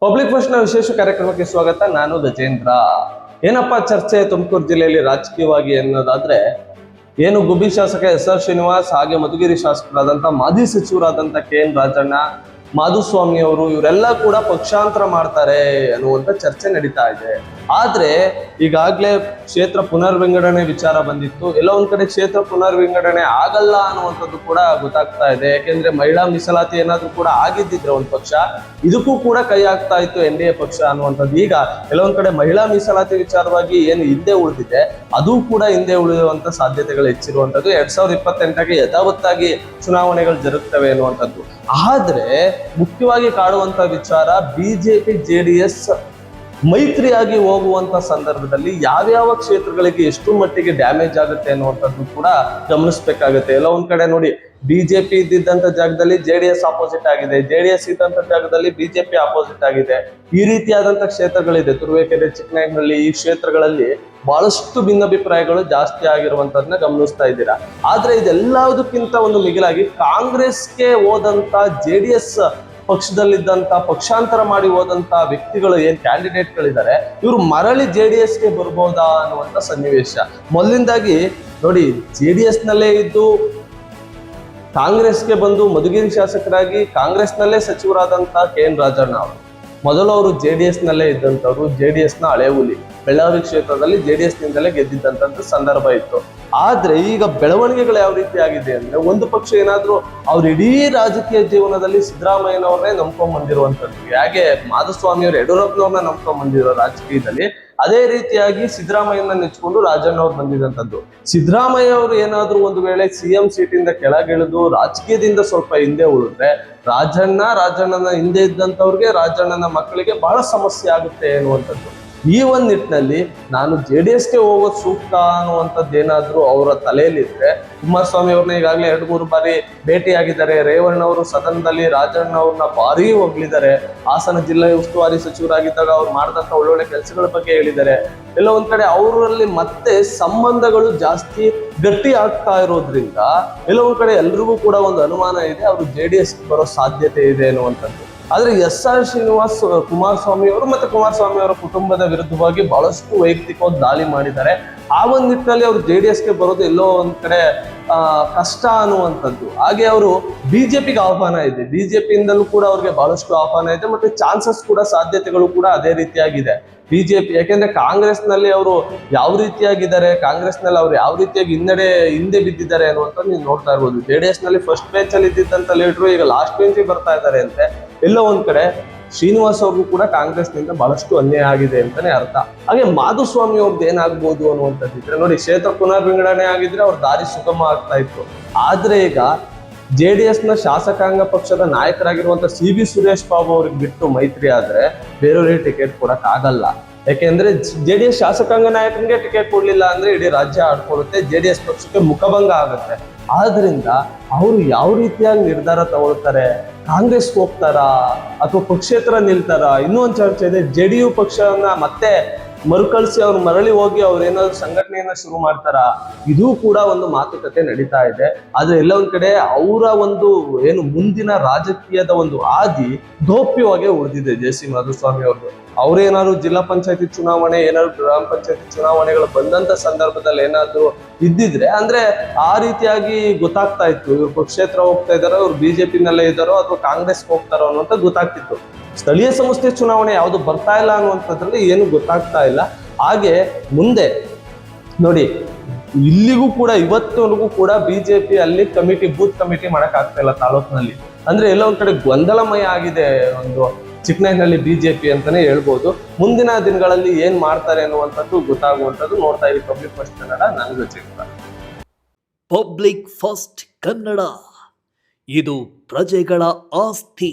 Public first ನ ವಿಶೇಷ ಕಾರ್ಯಕ್ರಮಕ್ಕೆ ಸ್ವಾಗತ. ನಾನು ಗಜೇಂದ್ರ. ಏನಪ್ಪಾ ಚರ್ಚೆ ತುಮಕೂರು ಜಿಲ್ಲೆಯಲ್ಲಿ ರಾಜಕೀಯವಾಗಿ ಅನ್ನೋದಾದ್ರೆ, ಏನು ಗುಬ್ಬಿ ಶಾಸಕ ಎಸ್.ಆರ್. ಶ್ರೀನಿವಾಸ್ ಹಾಗೆ ಮಧುಗಿರಿ ಶಾಸಕರಾದಂತಹ ಮಾಜಿ ಸಚಿವರಾದಂತಹ ಕೆ.ಎನ್. ರಾಜಣ್ಣ, ಮಾಧುಸ್ವಾಮಿ ಅವರು ಇವರೆಲ್ಲ ಕೂಡ ಪಕ್ಷಾಂತರ ಮಾಡ್ತಾರೆ ಅನ್ನುವಂತ ಚರ್ಚೆ ನಡೀತಾ ಇದೆ. ಆದ್ರೆ ಈಗಾಗ್ಲೇ ಕ್ಷೇತ್ರ ಪುನರ್ವಿಂಗಡಣೆ ವಿಚಾರ ಬಂದಿತ್ತು. ಎಲ್ಲ ಒಂದ್ ಕಡೆ ಕ್ಷೇತ್ರ ಪುನರ್ವಿಂಗಡಣೆ ಆಗಲ್ಲ ಅನ್ನುವಂಥದ್ದು ಕೂಡ ಗೊತ್ತಾಗ್ತಾ ಇದೆ. ಯಾಕೆಂದ್ರೆ ಮಹಿಳಾ ಮೀಸಲಾತಿ ಏನಾದ್ರೂ ಕೂಡ ಆಗಿದ್ದಿದ್ರೆ ಒಂದ್ ಪಕ್ಷ ಇದಕ್ಕೂ ಕೂಡ ಕೈ ಆಗ್ತಾ ಇತ್ತು NDA ಪಕ್ಷ ಅನ್ನುವಂಥದ್ದು. ಈಗ ಕೆಲವೊಂದ್ ಕಡೆ ಮಹಿಳಾ ಮೀಸಲಾತಿ ವಿಚಾರವಾಗಿ ಏನು ಹಿಂದೆ ಉಳಿದಿದೆ ಅದು ಕೂಡ ಹಿಂದೆ ಉಳಿಯುವಂತ ಸಾಧ್ಯತೆಗಳು ಹೆಚ್ಚಿರುವಂತದ್ದು. 2028ಕ್ಕೆ ಯಥಾವತ್ತಾಗಿ ಚುನಾವಣೆಗಳು ಜರುಗ್ತವೆ ಅನ್ನುವಂಥದ್ದು. ಆದ್ರೆ ಮುಖ್ಯವಾಗಿ ಕಾಡುವಂತ ವಿಚಾರ, ಬಿಜೆಪಿ JDS ಮೈತ್ರಿಯಾಗಿ ಹೋಗುವಂತ ಸಂದರ್ಭದಲ್ಲಿ ಯಾವ್ಯಾವ ಕ್ಷೇತ್ರಗಳಿಗೆ ಎಷ್ಟು ಮಟ್ಟಿಗೆ ಡ್ಯಾಮೇಜ್ ಆಗುತ್ತೆ ಅನ್ನುವಂಥದ್ದು ಕೂಡ ಗಮನಿಸಬೇಕಾಗುತ್ತೆ. ಎಲ್ಲ ಒಂದ್ ಕಡೆ ನೋಡಿ, ಬಿಜೆಪಿ ಇದ್ದಿದ್ದಂತ ಜಾಗದಲ್ಲಿ JDS ಆಪೋಸಿಟ್ ಆಗಿದೆ, JDS ಇದ್ದಂತ ಜಾಗದಲ್ಲಿ ಬಿಜೆಪಿ ಆಪೋಸಿಟ್ ಆಗಿದೆ. ಈ ರೀತಿಯಾದಂತ ಕ್ಷೇತ್ರಗಳಿದೆ. ತುರುವೇಕೆರೆ, ಚಿಕ್ಕನಾಯಕನಹಳ್ಳಿ, ಈ ಕ್ಷೇತ್ರಗಳಲ್ಲಿ ಬಹಳಷ್ಟು ಭಿನ್ನಾಭಿಪ್ರಾಯಗಳು ಜಾಸ್ತಿ ಆಗಿರುವಂತದನ್ನ ಗಮನಿಸ್ತಾ ಇದ್ದೀರಾ. ಆದ್ರೆ ಇದೆಲ್ಲದಕ್ಕಿಂತ ಒಂದು ಮಿಗಿಲಾಗಿ ಕಾಂಗ್ರೆಸ್ಗೆ ಹೋದಂತ JDS ಪಕ್ಷದಲ್ಲಿದ್ದಂತ ಪಕ್ಷಾಂತರ ಮಾಡಿ ಹೋದಂತ ವ್ಯಕ್ತಿಗಳು, ಏನ್ ಕ್ಯಾಂಡಿಡೇಟ್ಗಳಿದ್ದಾರೆ, ಇವರು ಮರಳಿ JDSಗೆ ಬರ್ಬೋದಾ ಅನ್ನುವಂತ ಸನ್ನಿವೇಶ. ಮೊದಲಿಂದಾಗಿ ನೋಡಿ, JDS ನಲ್ಲೇ ಇದ್ದು ಕಾಂಗ್ರೆಸ್ಗೆ ಬಂದು ಮಧುಗಿರಿ ಶಾಸಕರಾಗಿ ಕಾಂಗ್ರೆಸ್ನಲ್ಲೇ ಸಚಿವರಾದಂತ ಕೆ.ಎನ್. ರಾಜಣ್ಣ ಅವರು ಮೊದಲು ಅವರು JDS ನಲ್ಲೇ ಇದ್ದಂಥವ್ರು. JDS ನ ಹಳೆ ಹುಲಿ. ಬೆಳ್ಳಾರಿ ಕ್ಷೇತ್ರದಲ್ಲಿ JDS ನಿಂದಲೇ ಗೆದ್ದಿದ್ದಂತ ಸಂದರ್ಭ ಇತ್ತು. ಆದ್ರೆ ಈಗ ಬೆಳವಣಿಗೆಗಳು ಯಾವ ರೀತಿ ಆಗಿದೆ ಅಂದ್ರೆ, ಒಂದು ಪಕ್ಷ ಏನಾದ್ರೂ ಅವ್ರ ಇಡೀ ರಾಜಕೀಯ ಜೀವನದಲ್ಲಿ ಸಿದ್ದರಾಮಯ್ಯನವ್ರನ್ನೇ ನಂಬ್ಕೊಂಡ್ ಬಂದಿರುವಂತದ್ದು. ಹಾಗೆ ಮಾಧುಸ್ವಾಮಿ ಅವರು ಯಡಿಯೂರಪ್ಪನವ್ರನ್ನ ನಂಬ್ಕೊಂಡ್ ಬಂದಿರೋ ರಾಜಕೀಯದಲ್ಲಿ, ಅದೇ ರೀತಿಯಾಗಿ ಸಿದ್ದರಾಮಯ್ಯನ ನೆಚ್ಕೊಂಡು ರಾಜಣ್ಣ ಅವ್ರು ಬಂದಿದಂತದ್ದು. ಸಿದ್ದರಾಮಯ್ಯ ಅವರು ಏನಾದ್ರೂ ಒಂದು ವೇಳೆ CM ಸೀಟಿಂದ ಕೆಳಗಿಳಿದು ರಾಜಕೀಯದಿಂದ ಸ್ವಲ್ಪ ಹಿಂದೆ ಉಳಿದ್ರೆ, ರಾಜಣ್ಣನ ಹಿಂದೆ ಇದ್ದಂಥವ್ರಿಗೆ, ರಾಜಣ್ಣನ ಮಕ್ಕಳಿಗೆ ಬಹಳ ಸಮಸ್ಯೆ ಆಗುತ್ತೆ ಅನ್ನುವಂಥದ್ದು. ಈ ಒಂದ್ ನಿಟ್ಟಿನಲ್ಲಿ ನಾನು JDSಗೆ ಹೋಗೋದು ಸೂಕ್ತ ಅನ್ನುವಂಥದ್ದು ಏನಾದ್ರೂ ಅವರ ತಲೆಯಲ್ಲಿದ್ರೆ, ಕುಮಾರಸ್ವಾಮಿ ಅವ್ರನ್ನ ಈಗಾಗಲೇ 2-3 ಬಾರಿ ಭೇಟಿಯಾಗಿದ್ದಾರೆ. ರೇವಣ್ಣ ಅವರು ಸದನದಲ್ಲಿ ರಾಜಣ್ಣ ಅವ್ರನ್ನ ಭಾರಿ ಹೊಗಳಿದ್ದಾರೆ. ಹಾಸನ ಜಿಲ್ಲೆ ಉಸ್ತುವಾರಿ ಸಚಿವರಾಗಿದ್ದಾಗ ಅವ್ರು ಮಾಡಿದಂತ ಒಳ್ಳೊಳ್ಳೆ ಕೆಲಸಗಳ ಬಗ್ಗೆ ಹೇಳಿದ್ದಾರೆ. ಎಲ್ಲ ಒಂದ್ ಕಡೆ ಅವರಲ್ಲಿ ಮತ್ತೆ ಸಂಬಂಧಗಳು ಜಾಸ್ತಿ ಗಟ್ಟಿ ಆಗ್ತಾ ಇರೋದ್ರಿಂದ ಎಲ್ಲ ಒಂದ್ ಕಡೆ ಎಲ್ರಿಗೂ ಕೂಡ ಒಂದು ಅನುಮಾನ ಇದೆ, ಅವರು JDS ಬರೋ ಸಾಧ್ಯತೆ ಇದೆ ಅನ್ನುವಂಥದ್ದು. ಆದ್ರೆ S.R. ಶ್ರೀನಿವಾಸ್ ಕುಮಾರಸ್ವಾಮಿ ಅವರು ಮತ್ತೆ ಕುಮಾರಸ್ವಾಮಿ ಅವರ ಕುಟುಂಬದ ವಿರುದ್ಧವಾಗಿ ಬಹಳಷ್ಟು ವೈಯಕ್ತಿಕವಾಗಿ ದಾಳಿ ಮಾಡಿದ್ದಾರೆ. ಆ ಒಂದ್ ನಿಟ್ಟಿನಲ್ಲಿ ಅವರು JDSಗೆ ಬರೋದು ಎಲ್ಲೋ ಒಂದ್ ಕಡೆ ಕಷ್ಟ ಅನ್ನುವಂಥದ್ದು. ಹಾಗೆ ಅವರು ಬಿಜೆಪಿಗೆ ಆಹ್ವಾನ ಇದೆ, ಬಿಜೆಪಿಯಿಂದಲೂ ಕೂಡ ಅವ್ರಿಗೆ ಬಹಳಷ್ಟು ಆಹ್ವಾನ ಇದೆ, ಮತ್ತೆ ಚಾನ್ಸಸ್ ಕೂಡ, ಸಾಧ್ಯತೆಗಳು ಕೂಡ ಅದೇ ರೀತಿಯಾಗಿದೆ ಬಿಜೆಪಿ. ಯಾಕೆಂದ್ರೆ ಕಾಂಗ್ರೆಸ್ ನಲ್ಲಿ ಅವರು ಯಾವ ರೀತಿಯಾಗಿದ್ದಾರೆ, ಕಾಂಗ್ರೆಸ್ ನಲ್ಲಿ ಅವ್ರು ಯಾವ ರೀತಿಯಾಗಿ ಹಿಂದೆ ಬಿದ್ದಿದ್ದಾರೆ ಅನ್ನುವಂಥದ್ದು ನೀವು ನೋಡ್ತಾ ಇರ್ಬೋದು. JDS ನಲ್ಲಿ ಫಸ್ಟ್ ಬೆಂಚ್ ಅಲ್ಲಿ ಇದ್ದಿದ್ದಂತ ಲೀಡರು ಈಗ ಲಾಸ್ಟ್ ಬೆಂಚ್ ಬರ್ತಾ ಇದ್ದಾರೆ ಅಂತೆ. ಎಲ್ಲೋ ಒಂದ್ ಕಡೆ ಶ್ರೀನಿವಾಸ್ ಅವ್ರಿಗೂ ಕೂಡ ಕಾಂಗ್ರೆಸ್ನಿಂದ ಬಹಳಷ್ಟು ಅನ್ಯಾಯ ಆಗಿದೆ ಅಂತಾನೆ ಅರ್ಥ. ಹಾಗೆ ಮಾಧುಸ್ವಾಮಿ ಅವ್ರದ್ದು ಏನಾಗ್ಬೋದು ಅನ್ನುವಂಥದ್ದಿದ್ರೆ ನೋಡಿ, ಕ್ಷೇತ್ರ ಪುನರ್ವಿಂಗಡಣೆ ಆಗಿದ್ರೆ ಅವ್ರ ದಾರಿ ಸುಗಮ ಆಗ್ತಾ ಇತ್ತು. ಆದ್ರೆ ಈಗ JDS ನ ಶಾಸಕಾಂಗ ಪಕ್ಷದ ನಾಯಕರಾಗಿರುವಂತ CB ಸುರೇಶ್ ಬಾಬು ಅವ್ರಿಗೆ ಬಿಟ್ಟು ಮೈತ್ರಿ ಆದ್ರೆ ಬೇರೆಯವ್ರಿಗೆ ಟಿಕೆಟ್ ಕೊಡಕ್ ಆಗಲ್ಲ. ಯಾಕೆಂದ್ರೆ JDS ಶಾಸಕಾಂಗ ನಾಯಕನಿಗೆ ಟಿಕೆಟ್ ಕೊಡ್ಲಿಲ್ಲ ಅಂದ್ರೆ ಇಡೀ ರಾಜ್ಯ ಆಡ್ಕೊಳ್ಳುತ್ತೆ, JDS ಪಕ್ಷಕ್ಕೆ ಮುಖಭಂಗ ಆಗುತ್ತೆ. ಆದ್ರಿಂದ ಅವರು ಯಾವ ರೀತಿಯಾಗಿ ನಿರ್ಧಾರ ತಗೊಳ್ತಾರೆ, ಕಾಂಗ್ರೆಸ್ ಹೋಗ್ತಾರಾ ಅಥವಾ ಪಕ್ಷೇತರ ನಿಲ್ತಾರಾ, ಇನ್ನೂ ಒಂದು ಚರ್ಚೆ ಇದೆ. JDU ಪಕ್ಷವನ್ನ ಮತ್ತೆ ಮರುಕಳಿಸಿ ಅವ್ರು ಮರಳಿ ಹೋಗಿ ಅವ್ರು ಏನಾದ್ರು ಸಂಘಟನೆಯನ್ನ ಶುರು ಮಾಡ್ತಾರ, ಇದು ಕೂಡ ಒಂದು ಮಾತುಕತೆ ನಡೀತಾ ಇದೆ. ಆದ್ರೆ ಎಲ್ಲ ಒಂದ್ ಕಡೆ ಅವರ ಒಂದು ಏನು ಮುಂದಿನ ರಾಜಕೀಯದ ಒಂದು ಹಾದಿ ಗೌಪ್ಯವಾಗಿ ಉಳಿದಿದೆ JC ಮಾಧುಸ್ವಾಮಿ ಅವ್ರದ್ದು. ಅವ್ರೇನಾದ್ರು ಜಿಲ್ಲಾ ಪಂಚಾಯತಿ ಚುನಾವಣೆ, ಏನಾದ್ರು ಗ್ರಾಮ ಪಂಚಾಯತಿ ಚುನಾವಣೆಗಳು ಬಂದಂತ ಸಂದರ್ಭದಲ್ಲಿ ಏನಾದ್ರು ಇದ್ದಿದ್ರೆ ಅಂದ್ರೆ ಆ ರೀತಿಯಾಗಿ ಗೊತ್ತಾಗ್ತಾ ಇತ್ತು, ಇವ್ರು ಪಕ್ಷೇತರ ಹೋಗ್ತಾ ಇದಾರೋ, ಇವ್ರು ಬಿಜೆಪಿನಲ್ಲೇ ಇದ್ದಾರೋ ಅಥವಾ ಕಾಂಗ್ರೆಸ್ ಹೋಗ್ತಾರೋ ಅನ್ನುವಂತ ಗೊತ್ತಾಗ್ತಿತ್ತು. ಸ್ಥಳೀಯ ಸಂಸ್ಥೆ ಚುನಾವಣೆ ಯಾವುದು ಬರ್ತಾ ಇಲ್ಲ ಅನ್ನುವಂಥದ್ರಲ್ಲಿ ಏನು ಗೊತ್ತಾಗ್ತಾ ಇಲ್ಲ. ಹಾಗೆ ಮುಂದೆ ನೋಡಿ, ಇಲ್ಲಿಗೂ ಕೂಡ ಇವತ್ತಿನವರೆಗೂ ಕೂಡ ಬಿಜೆಪಿ ಅಲ್ಲಿ ಬೂತ್ ಕಮಿಟಿ ಮಾಡಕ್ ಆಗ್ತಾ ಇಲ್ಲ ತಾಲೂಕಿನಲ್ಲಿ. ಅಂದ್ರೆ ಎಲ್ಲ ಒಂದ್ ಕಡೆ ಗೊಂದಲಮಯ ಆಗಿದೆ ಒಂದು ಚಿಕ್ಕನಾಯಕನಹಳ್ಳಿ ಬಿಜೆಪಿ ಅಂತಾನೆ ಹೇಳ್ಬೋದು. ಮುಂದಿನ ದಿನಗಳಲ್ಲಿ ಏನ್ ಮಾಡ್ತಾರೆ ಅನ್ನುವಂಥದ್ದು ಗೊತ್ತಾಗುವಂಥದ್ದು. ನೋಡ್ತಾ ಇರಿ ಪಬ್ಲಿಕ್ ಫಸ್ಟ್ ಕನ್ನಡ. ನಾನು ಗಜೇಂದ್ರ. ಪಬ್ಲಿಕ್ ಫಸ್ಟ್ ಕನ್ನಡ, ಇದು ಪ್ರಜೆಗಳ ಆಸ್ತಿ.